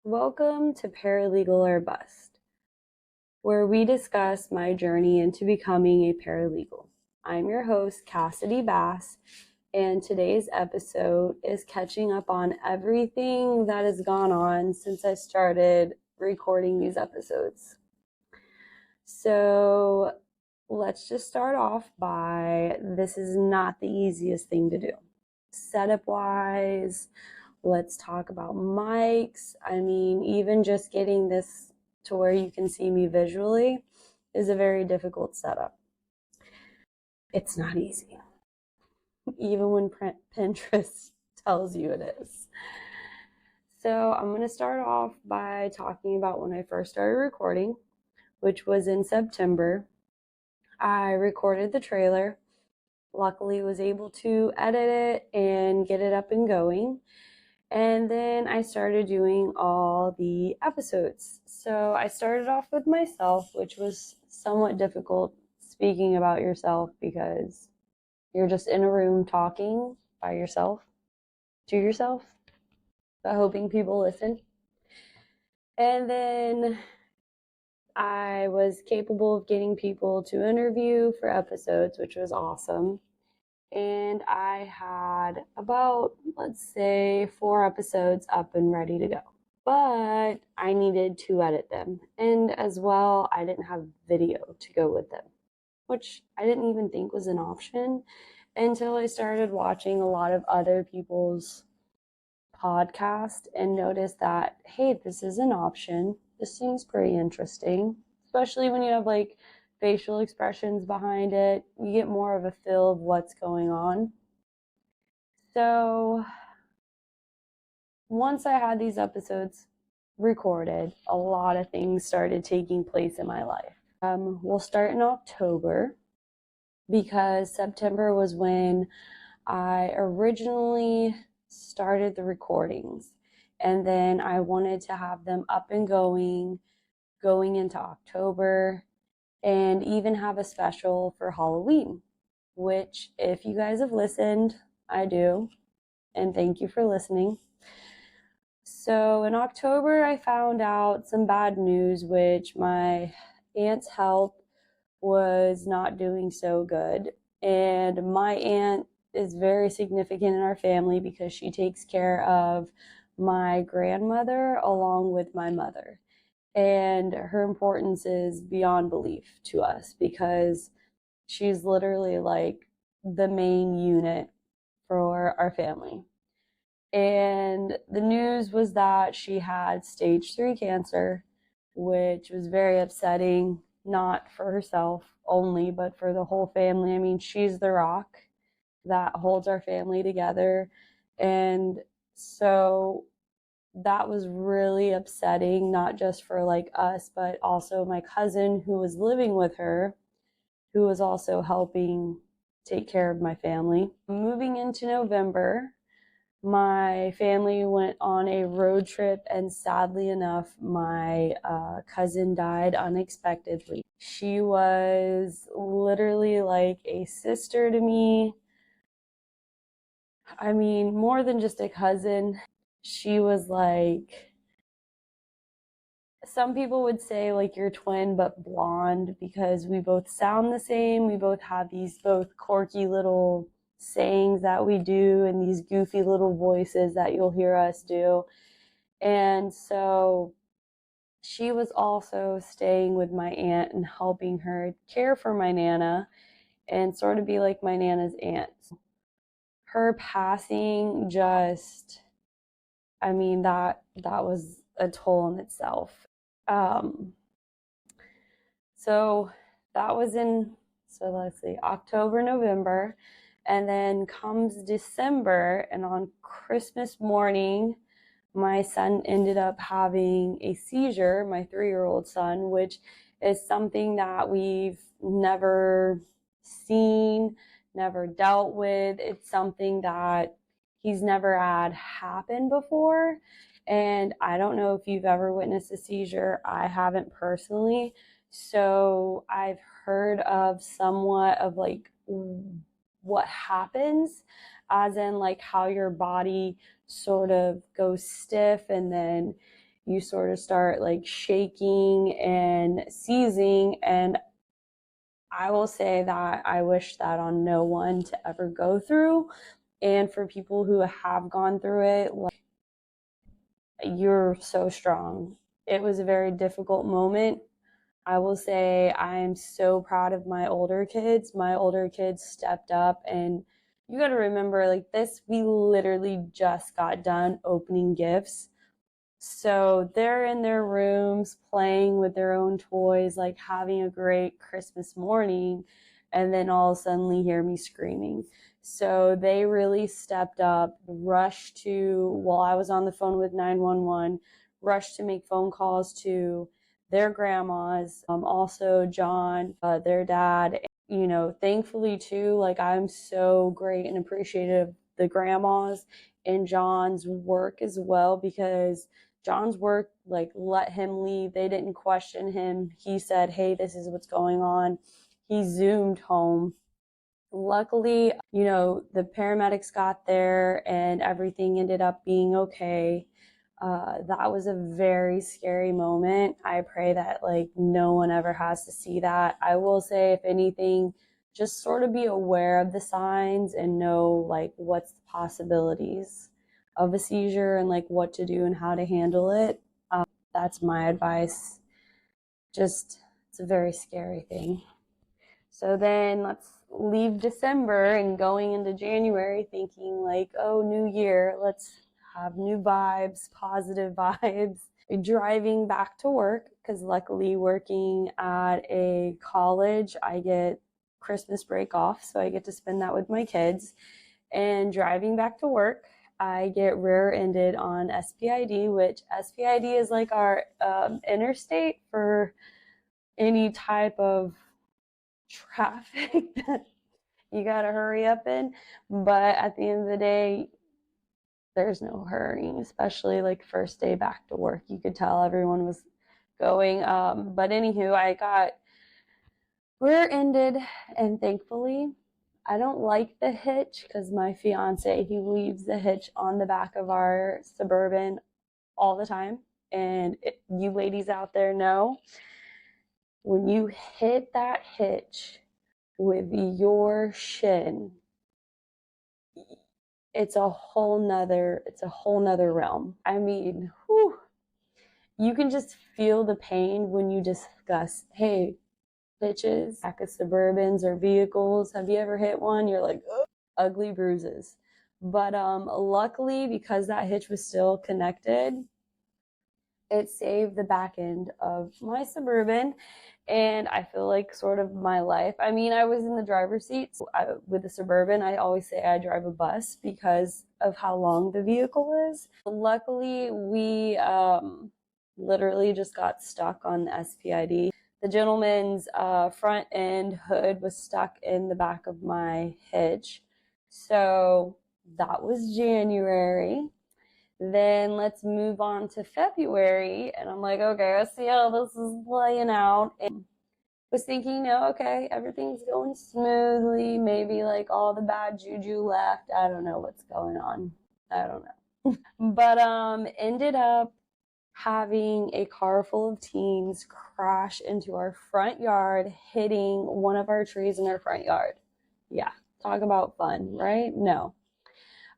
Welcome to Paralegal or Bust, where we discuss my journey into becoming a paralegal. I'm your host, Cassidy Bass, and today's episode is catching up on everything that has gone on since I started recording these episodes. So let's just start off by this is not the easiest thing to do. Setup-wise, let's talk about mics. Even just getting this to where you can see me visually is a very difficult setup. It's not easy, even when Pinterest tells you it is. So I'm going to start off by talking about when I first started recording, which was in September. I recorded the trailer. Luckily, was able to edit it and get it up and going. And then I started doing all the episodes. So I started off with myself, which was somewhat difficult speaking about yourself because you're just in a room talking by yourself, to yourself, but hoping people listen. And then I was capable of getting people to interview for episodes, which was awesome. And I had about, let's say, 4 episodes up and ready to go. But I needed to edit them. And as well, I didn't have video to go with them, which I didn't even think was an option until I started watching a lot of other people's podcasts and noticed that, hey, this is an option. This seems pretty interesting, especially when you have like facial expressions behind it. You get more of a feel of what's going on. So once I had these episodes recorded, a lot of things started taking place in my life. We'll start in October because September was when I originally started the recordings, and then I wanted to have them up and going into October, and even have a special for Halloween, which if you guys have listened, I do, and thank you for listening. So in October, I found out some bad news, which my aunt's health was not doing so good. And my aunt is very significant in our family because she takes care of my grandmother along with my mother. And her importance is beyond belief to us because she's literally like the main unit for our family. And the news was that she had stage 3 cancer, which was very upsetting, not for herself only, but for the whole family. She's the rock that holds our family together. And so that was really upsetting, not just for like us, but also my cousin who was living with her, who was also helping take care of my family. Moving into November, my family went on a road trip, and sadly enough, my cousin died unexpectedly. She was literally like a sister to me. More than just a cousin. She was like, some people would say like your twin but blonde, because we both sound the same. We both have these both quirky little sayings that we do and these goofy little voices that you'll hear us do. And so she was also staying with my aunt and helping her care for my Nana and sort of be like my Nana's aunt. Her passing just, that was a toll in itself. So that was let's see, October, November, and then comes December, and on Christmas morning, my son ended up having a seizure, my 3-year-old son, which is something that we've never seen, never dealt with. It's something that he's never had happen before. And I don't know if you've ever witnessed a seizure. I haven't personally. So I've heard of somewhat of like what happens, as in like how your body sort of goes stiff and then you sort of start like shaking and seizing. And I will say that I wish that on no one to ever go through. And for people who have gone through it, like, you're so strong. It was a very difficult moment. I will say I am so proud of my older kids. My older kids stepped up, and you got to remember, like, this, we literally just got done opening gifts. So they're in their rooms playing with their own toys, like having a great Christmas morning, and then all of a sudden hear me screaming. So they really stepped up, rushed to, while I was on the phone with 911, rushed to make phone calls to their grandmas, also John, their dad. Thankfully too, like, I'm so great and appreciative of the grandmas and John's work as well, because John's work, like, let him leave. They didn't question him. He said, hey, this is what's going on. He zoomed home. Luckily, the paramedics got there and everything ended up being okay. That was a very scary moment. I pray that, like, no one ever has to see that. I will say, if anything, just sort of be aware of the signs and know, like, what's the possibilities of a seizure and, like, what to do and how to handle it. That's my advice. Just, it's a very scary thing. So then let's leave December and going into January thinking, like, oh, new year, let's have new vibes, positive vibes. Driving back to work, because luckily working at a college, I get Christmas break off, so I get to spend that with my kids. And driving back to work, I get rear-ended on SPID, which SPID is like our interstate for any type of traffic that you gotta hurry up in. But at the end of the day, there's no hurrying, especially like first day back to work. You could tell everyone was going. But anywho, I got rear-ended, and thankfully, I don't like the hitch, because my fiance, he leaves the hitch on the back of our Suburban all the time. And you ladies out there know, when you hit that hitch with your shin, it's a whole nother realm. I mean, whew, you can just feel the pain when you discuss, hey, bitches, back of Suburbans or vehicles. Have you ever hit one? You're like, oh, ugly bruises. But luckily, because that hitch was still connected, it saved the back end of my Suburban, and I feel like sort of my life. I mean, I was in the driver's seat. So with the Suburban, I always say I drive a bus because of how long the vehicle is. Luckily, we literally just got stuck on the SPID. The gentleman's front end hood was stuck in the back of my hitch. So that was January. Then let's move on to February. And I'm like, okay, let's see how this is playing out. And was thinking, no, okay, everything's going smoothly. Maybe like all the bad juju left. I don't know what's going on. I don't know. But ended up having a car full of teens crash into our front yard, hitting one of our trees in our front yard. Yeah, talk about fun, right? No.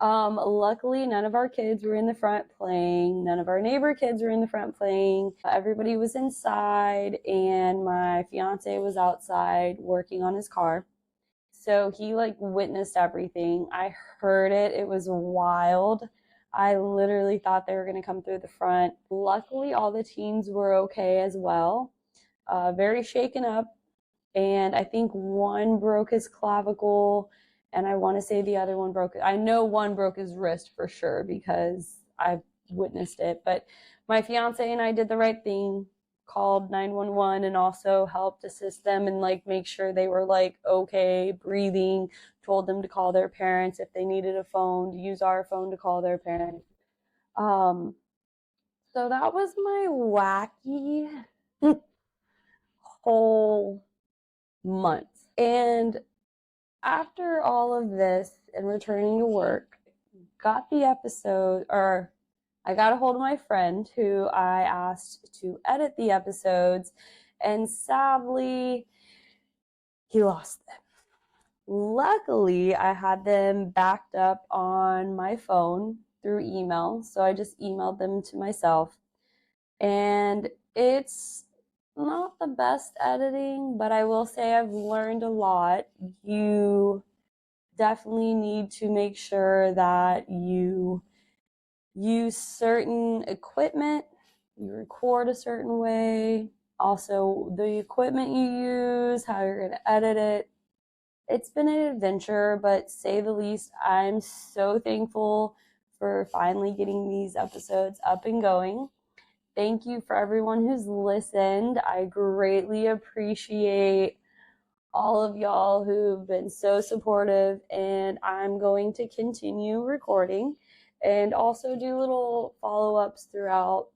Luckily, none of our kids were in the front playing. None of our neighbor kids were in the front playing. Everybody was inside, and my fiance was outside working on his car. So he like witnessed everything. I heard it. It was wild. I literally thought they were going to come through the front. Luckily, all the teens were okay as well. Very shaken up. And I think one broke his clavicle, and I want to say the other one broke. I know one broke his wrist for sure because I've witnessed it. But my fiance and I did the right thing, called 911, and also helped assist them and like make sure they were like okay, breathing. Told them to call their parents if they needed a phone, to use our phone to call their parents. So that was my wacky whole month. And after all of this and returning to work, got the episode, or I got a hold of my friend who I asked to edit the episodes, and sadly, he lost them. Luckily, I had them backed up on my phone through email, so I just emailed them to myself. And it's not the best editing, but I will say I've learned a lot. You definitely need to make sure that you use certain equipment, you record a certain way, also the equipment you use, how you're going to edit it. It's been an adventure, but say the least, I'm so thankful for finally getting these episodes up and going. Thank you for everyone who's listened. I greatly appreciate all of y'all who've been so supportive, and I'm going to continue recording and also do little follow-ups throughout,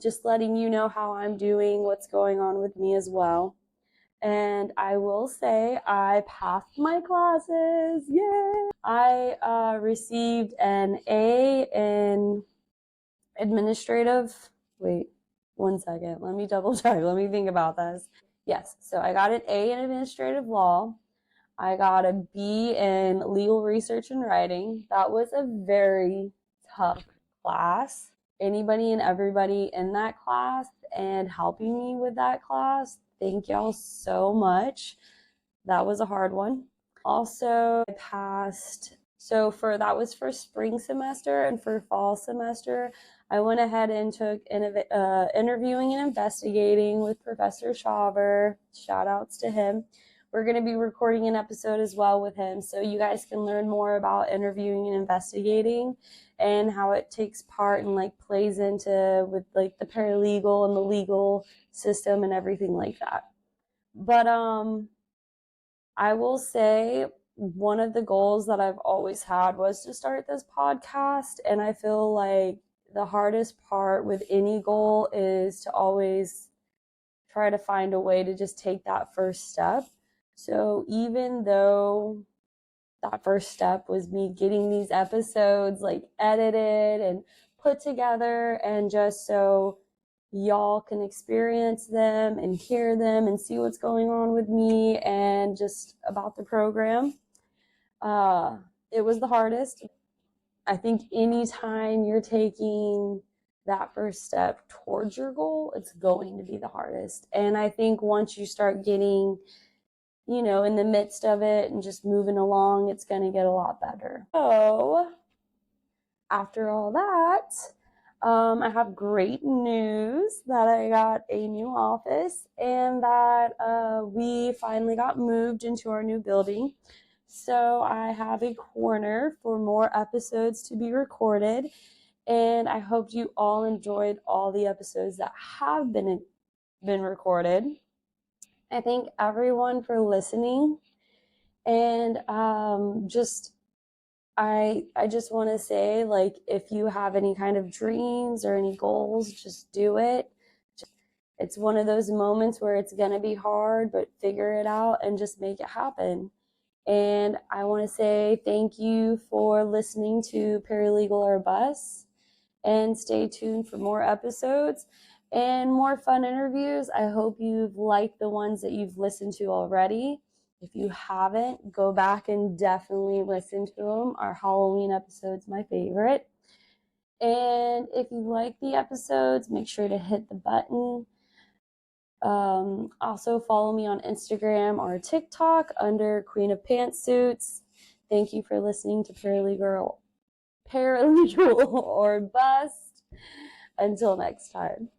just letting you know how I'm doing, what's going on with me as well. And I will say I passed my classes. Yay! I received an A in administrative. Wait, 1 second. Let me double check. Let me think about this. Yes, so I got an A in administrative law. I got a B in legal research and writing. That was a very tough class. Anybody and everybody in that class and helping me with that class, thank y'all so much. That was a hard one. Also, I passed. So that was for spring semester, and for fall semester, I went ahead and took interviewing and investigating with Professor Shaver. Shout outs to him. We're going to be recording an episode as well with him, so you guys can learn more about interviewing and investigating and how it takes part and like plays into with like the paralegal and the legal system and everything like that. But I will say one of the goals that I've always had was to start this podcast, and I feel like the hardest part with any goal is to always try to find a way to just take that first step. So even though that first step was me getting these episodes like edited and put together, and just so y'all can experience them and hear them and see what's going on with me and just about the program, it was the hardest. I think anytime you're taking that first step towards your goal, it's going to be the hardest. And I think once you start getting, in the midst of it and just moving along, it's going to get a lot better. So after all that, I have great news that I got a new office and that we finally got moved into our new building. So I have a corner for more episodes to be recorded, and I hope you all enjoyed all the episodes that have been recorded. I thank everyone for listening, and I just want to say, like, if you have any kind of dreams or any goals, just do it. It's one of those moments where it's going to be hard, but figure it out and just make it happen. And I want to say thank you for listening to Paralegal or Bus, and stay tuned for more episodes and more fun interviews. I hope you've liked the ones that you've listened to already. If you haven't, go back and definitely listen to them. Our Halloween episode's my favorite. And if you like the episodes, make sure to hit the button. Also follow me on Instagram or TikTok under Queen of Pantsuits. Thank you for listening to Paralegal or Bust. Until next time.